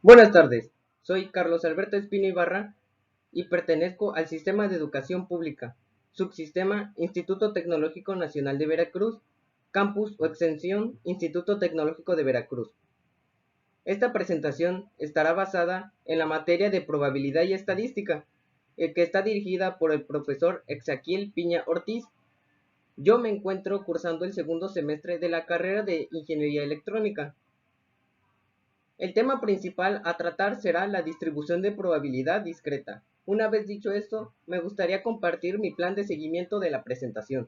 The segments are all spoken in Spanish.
Buenas tardes, soy Carlos Alberto Espino Ibarra y pertenezco al Sistema de Educación Pública, Subsistema Instituto Tecnológico Nacional de Veracruz, Campus o Extensión Instituto Tecnológico de Veracruz. Esta presentación estará basada en la materia de Probabilidad y Estadística, que está dirigida por el profesor Exaquiel Piña Ortiz. Yo me encuentro cursando el segundo semestre de la carrera de Ingeniería Electrónica. El tema principal a tratar será la distribución de probabilidad discreta. Una vez dicho esto, me gustaría compartir mi plan de seguimiento de la presentación.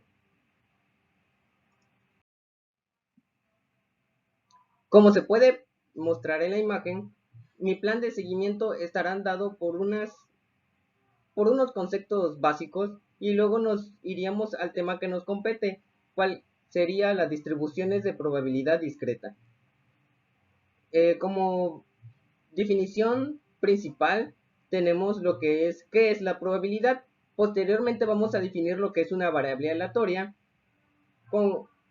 Como se puede mostrar en la imagen, mi plan de seguimiento estará dado por unos conceptos básicos y luego nos iríamos al tema que nos compete, cuál sería las distribuciones de probabilidad discreta. Como definición principal tenemos lo que es qué es la probabilidad. Posteriormente vamos a definir lo que es una variable aleatoria.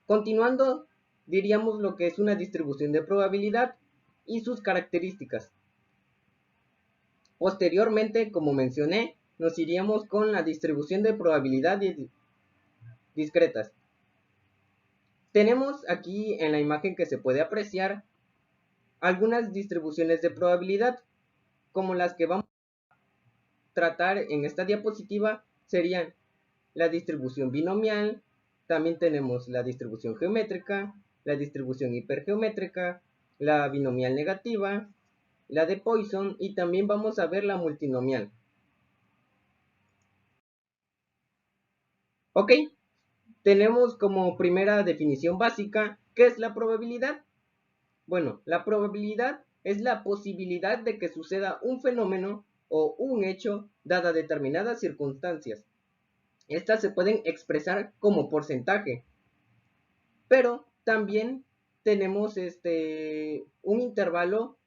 Continuando diríamos lo que es una distribución de probabilidad y sus características. Posteriormente, como mencioné, nos iríamos con la distribución de probabilidad discretas. Tenemos aquí en la imagen que se puede apreciar algunas distribuciones de probabilidad, como las que vamos a tratar en esta diapositiva serían la distribución binomial, también tenemos la distribución geométrica, la distribución hipergeométrica, la binomial negativa, la de Poisson y también vamos a ver la multinomial. Ok, tenemos como primera definición básica, ¿qué es la probabilidad? Bueno, la probabilidad es la posibilidad de que suceda un fenómeno o un hecho dada determinadas circunstancias. Estas se pueden expresar como porcentaje, pero también tenemos un intervalo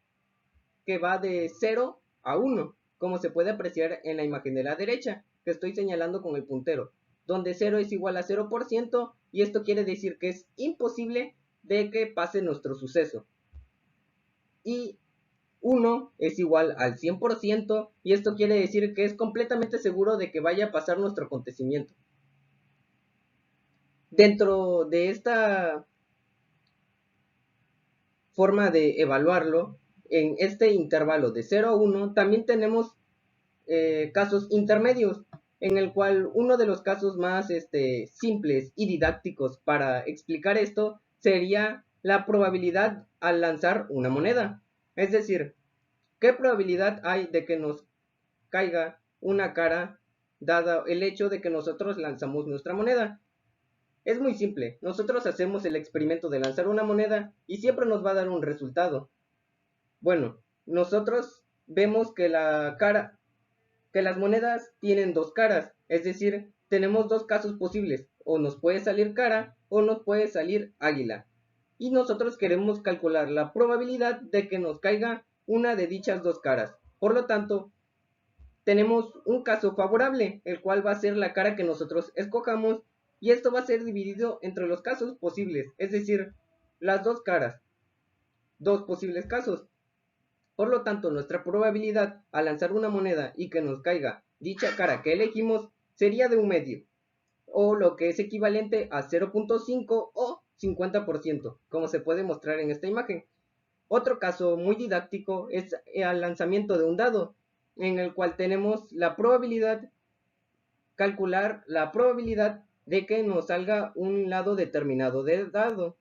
que va de 0 a 1, como se puede apreciar en la imagen de la derecha, que estoy señalando con el puntero, donde 0 es igual a 0% y esto quiere decir que es imposible de que pase nuestro suceso. Y 1 es igual al 100% y esto quiere decir que es completamente seguro de que vaya a pasar nuestro acontecimiento. Dentro de esta forma de evaluarlo, en este intervalo de 0 a 1, también tenemos casos intermedios, en el cual uno de los casos más simples y didácticos para explicar esto sería la probabilidad al lanzar una moneda. Es decir, ¿qué probabilidad hay de que nos caiga una cara dado el hecho de que nosotros lanzamos nuestra moneda? Es muy simple, nosotros hacemos el experimento de lanzar una moneda y siempre nos va a dar un resultado. Bueno, nosotros vemos que las monedas tienen dos caras, es decir, tenemos dos casos posibles, o nos puede salir cara o nos puede salir águila. Y nosotros queremos calcular la probabilidad de que nos caiga una de dichas dos caras. Por lo tanto, tenemos un caso favorable, el cual va a ser la cara que nosotros escojamos, y esto va a ser dividido entre los casos posibles, es decir, las dos caras, dos posibles casos. Por lo tanto, nuestra probabilidad al lanzar una moneda y que nos caiga dicha cara que elegimos sería de un medio, o lo que es equivalente a 0.5 o 50%, como se puede mostrar en esta imagen. Otro caso muy didáctico es el lanzamiento de un dado, en el cual tenemos la probabilidad, calcular la probabilidad de que nos salga un lado determinado del dado.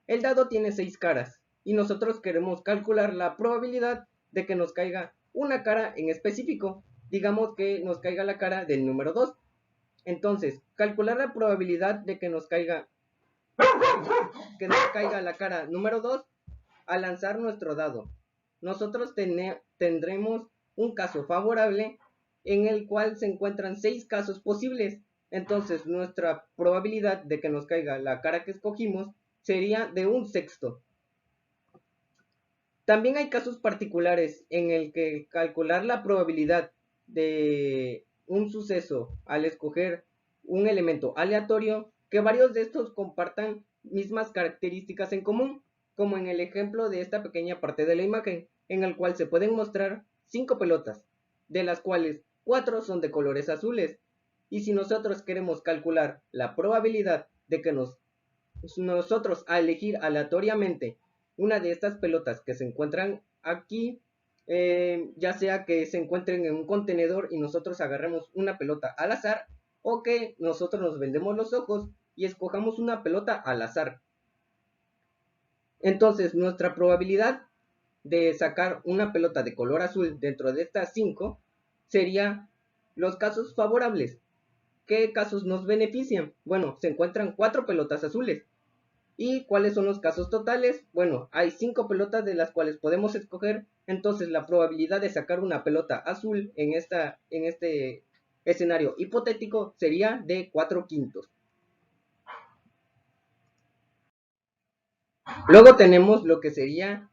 El dado tiene 6 caras y nosotros queremos calcular la probabilidad de que nos caiga una cara en específico. Digamos que nos caiga la cara del número 2. Entonces, calcular la probabilidad de que nos caiga la cara número 2 al lanzar nuestro dado. Nosotros tendremos un caso favorable en el cual se encuentran 6 casos posibles. Entonces, nuestra probabilidad de que nos caiga la cara que escogimos sería de un sexto. También hay casos particulares en el que calcular la probabilidad de un suceso al escoger un elemento aleatorio, que varios de estos compartan mismas características en común. como en el ejemplo de esta pequeña parte de la imagen, en el cual se pueden mostrar 5 pelotas, de las cuales 4 son de colores azules. Y si nosotros queremos calcular la probabilidad de que nosotros a elegir aleatoriamente una de estas pelotas que se encuentran aquí, ya sea que se encuentren en un contenedor y nosotros agarremos una pelota al azar, o que nosotros nos vendemos los ojos y escojamos una pelota al azar. Entonces nuestra probabilidad de sacar una pelota de color azul dentro de estas 5 sería los casos favorables. ¿Qué casos nos benefician? Bueno, se encuentran 4 pelotas azules. ¿Y cuáles son los casos totales? Bueno, hay 5 pelotas de las cuales podemos escoger, entonces la probabilidad de sacar una pelota azul en este escenario hipotético sería de 4/5. Luego tenemos lo que sería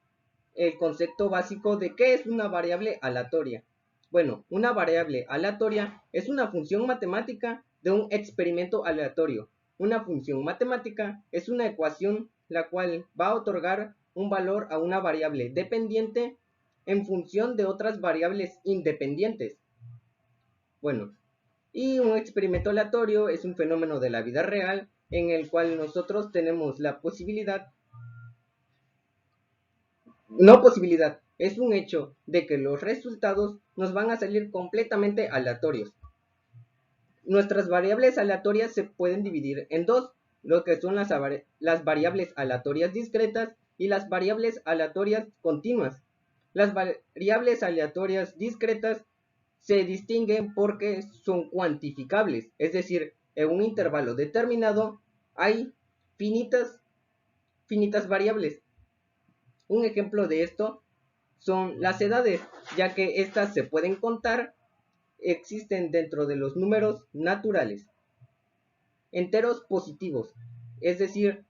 el concepto básico de qué es una variable aleatoria. Bueno, una variable aleatoria es una función matemática de un experimento aleatorio. Una función matemática es una ecuación la cual va a otorgar un valor a una variable dependiente en función de otras variables independientes. Bueno, y un experimento aleatorio es un fenómeno de la vida real en el cual nosotros tenemos la posibilidad, no posibilidad, es un hecho de que los resultados nos van a salir completamente aleatorios. Nuestras variables aleatorias se pueden dividir en dos, lo que son las variables aleatorias discretas y las variables aleatorias continuas. Las variables aleatorias discretas se distinguen porque son cuantificables, es decir, en un intervalo determinado hay finitas variables. Un ejemplo de esto son las edades, ya que estas se pueden contar, existen dentro de los números naturales. Enteros positivos, es decir,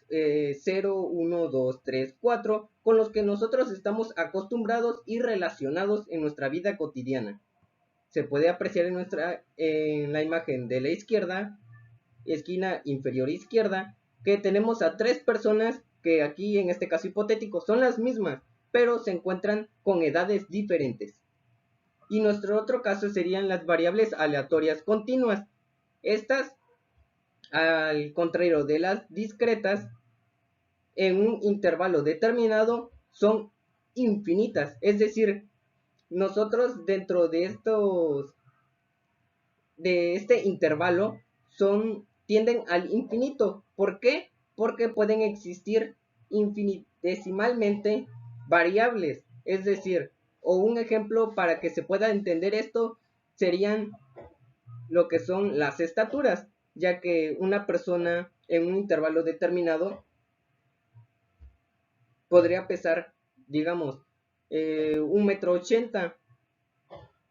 0, 1, 2, 3, 4, con los que nosotros estamos acostumbrados y relacionados en nuestra vida cotidiana. Se puede apreciar en la imagen de la izquierda, esquina inferior izquierda, que tenemos a 3 personas que aquí en este caso hipotético son las mismas, pero se encuentran con edades diferentes. Y nuestro otro caso serían las variables aleatorias continuas. Estas, al contrario de las discretas, en un intervalo determinado son infinitas. Es decir, nosotros dentro de este intervalo tienden al infinito. ¿Por qué? Porque pueden existir infinitesimalmente variables. Es decir, o un ejemplo para que se pueda entender esto serían lo que son las estaturas, ya que una persona en un intervalo determinado podría pesar, digamos, 1,80 m.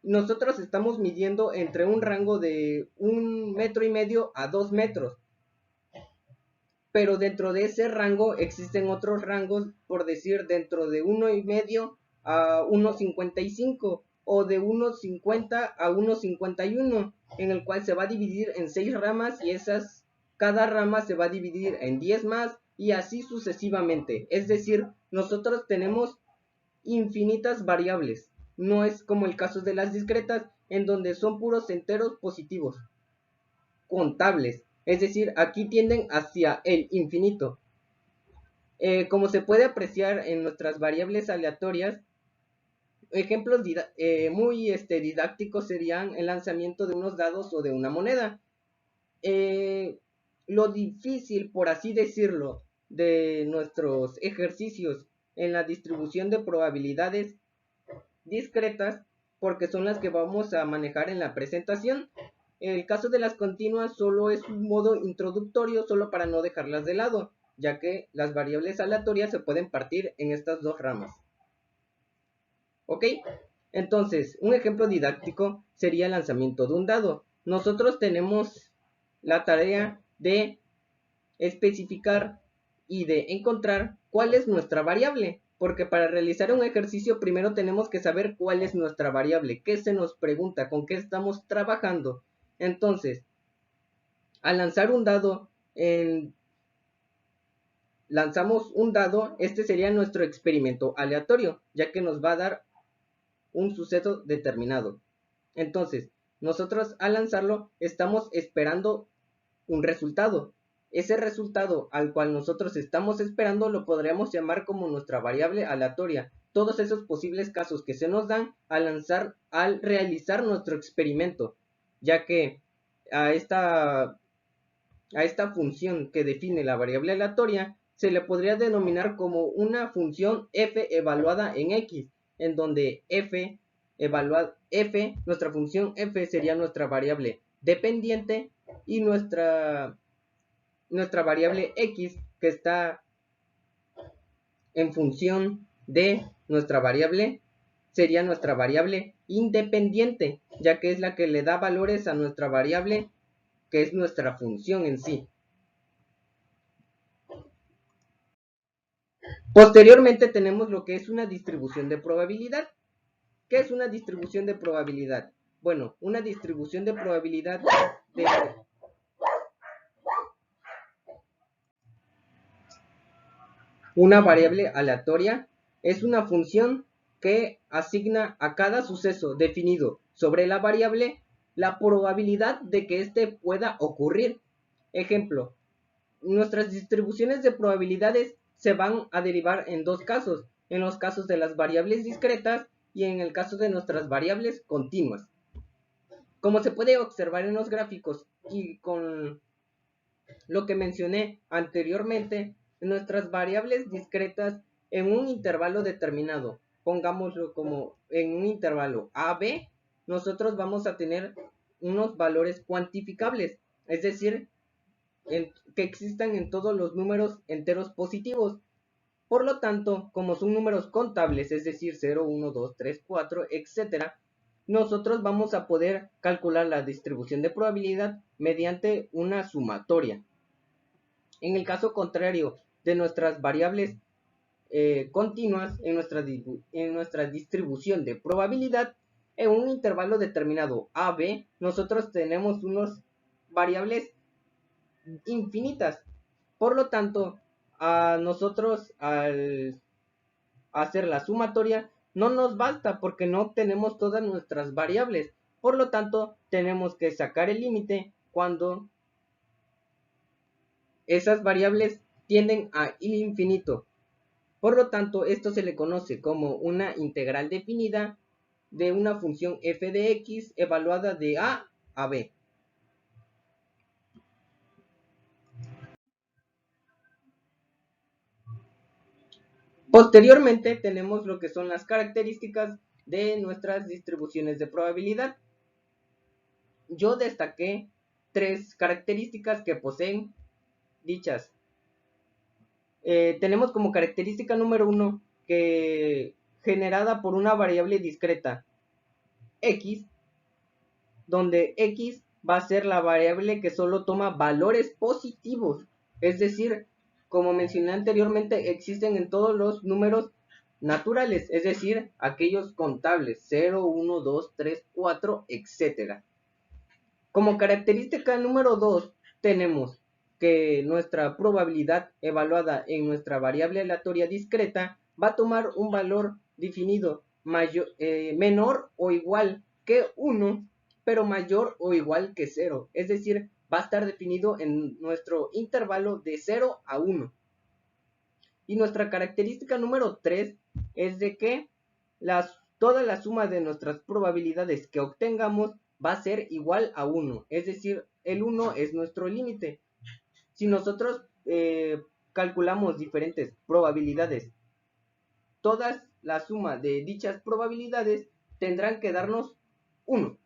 Nosotros estamos midiendo entre un rango de 1,5 m a 2 metros. Pero dentro de ese rango existen otros rangos, por decir, dentro de 1,5 a 1,55 o de 1,50 a 1,51, en el cual se va a dividir en 6 ramas y cada rama se va a dividir en 10 más y así sucesivamente. Es decir, nosotros tenemos infinitas variables. No es como el caso de las discretas, en donde son puros enteros positivos, contables. Es decir, aquí tienden hacia el infinito. Como se puede apreciar en nuestras variables aleatorias, ejemplos muy didácticos serían el lanzamiento de unos dados o de una moneda. Lo difícil, por así decirlo, de nuestros ejercicios en la distribución de probabilidades discretas, porque son las que vamos a manejar en la presentación. El caso de las continuas solo es un modo introductorio, solo para no dejarlas de lado, ya que las variables aleatorias se pueden partir en estas dos ramas. ¿Ok? Entonces, un ejemplo didáctico sería el lanzamiento de un dado. Nosotros tenemos la tarea de especificar y de encontrar cuál es nuestra variable, porque para realizar un ejercicio primero tenemos que saber cuál es nuestra variable, qué se nos pregunta, con qué estamos trabajando. Entonces, al lanzar un dado en lanzamos un dado, este sería nuestro experimento aleatorio, ya que nos va a dar un suceso determinado. Entonces, nosotros al lanzarlo estamos esperando un resultado. Ese resultado al cual nosotros estamos esperando lo podríamos llamar como nuestra variable aleatoria. Todos esos posibles casos que se nos dan al realizar nuestro experimento, ya que a esta función que define la variable aleatoria se le podría denominar como una función f evaluada en x, en donde nuestra función f sería nuestra variable dependiente y nuestra variable x, que está en función de nuestra variable, sería nuestra variable independiente, ya que es la que le da valores a nuestra variable, que es nuestra función en sí. Posteriormente tenemos lo que es una distribución de probabilidad. ¿Qué es una distribución de probabilidad? Bueno, una distribución de probabilidad de una variable aleatoria es una función que asigna a cada suceso definido sobre la variable la probabilidad de que éste pueda ocurrir. Ejemplo, nuestras distribuciones de probabilidades se van a derivar en dos casos, en los casos de las variables discretas y en el caso de nuestras variables continuas. Como se puede observar en los gráficos y con lo que mencioné anteriormente, nuestras variables discretas en un intervalo determinado, pongámoslo como en un intervalo AB, nosotros vamos a tener unos valores cuantificables, es decir, que existan en todos los números enteros positivos. Por lo tanto, como son números contables, es decir, 0, 1, 2, 3, 4, etc., nosotros vamos a poder calcular la distribución de probabilidad mediante una sumatoria. En el caso contrario de nuestras variables continuas, en nuestra distribución de probabilidad, en un intervalo determinado AB, nosotros tenemos unas variables infinitas. Por lo tanto, a nosotros al hacer la sumatoria no nos basta porque no tenemos todas nuestras variables. Por lo tanto, tenemos que sacar el límite cuando esas variables tienden a infinito. Por lo tanto, esto se le conoce como una integral definida de una función f de x evaluada de a b. Posteriormente tenemos lo que son las características de nuestras distribuciones de probabilidad. Yo destaqué tres características que poseen dichas. Tenemos como característica número 1 que generada por una variable discreta x, donde x va a ser la variable que solo toma valores positivos, es decir, como mencioné anteriormente, existen en todos los números naturales, es decir, aquellos contables, 0, 1, 2, 3, 4, etc. Como característica número 2 tenemos que nuestra probabilidad evaluada en nuestra variable aleatoria discreta va a tomar un valor definido menor o igual que 1, pero mayor o igual que 0. Es decir, va a estar definido en nuestro intervalo de 0 a 1. Y nuestra característica número 3 es de que toda la suma de nuestras probabilidades que obtengamos va a ser igual a 1. Es decir, el 1 es nuestro límite. Si nosotros calculamos diferentes probabilidades, todas la suma de dichas probabilidades tendrán que darnos 1.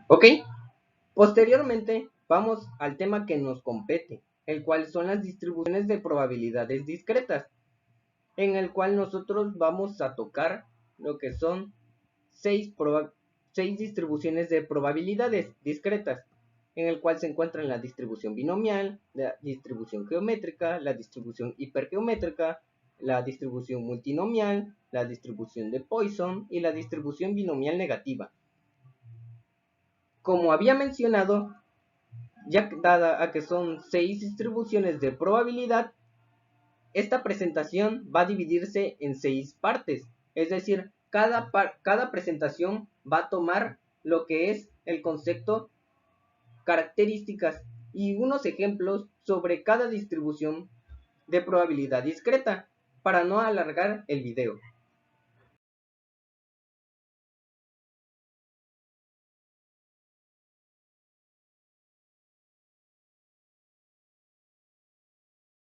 ¿Ok? Posteriormente vamos al tema que nos compete, el cual son las distribuciones de probabilidades discretas, en el cual nosotros vamos a tocar lo que son 6 distribuciones de probabilidades discretas, en el cual se encuentran la distribución binomial, la distribución geométrica, la distribución hipergeométrica, la distribución multinomial, la distribución de Poisson y la distribución binomial negativa. Como había mencionado, ya dada a que son 6 distribuciones de probabilidad, esta presentación va a dividirse en 6 partes, es decir, cada presentación va a tomar lo que es el concepto, características y unos ejemplos sobre cada distribución de probabilidad discreta, para no alargar el video.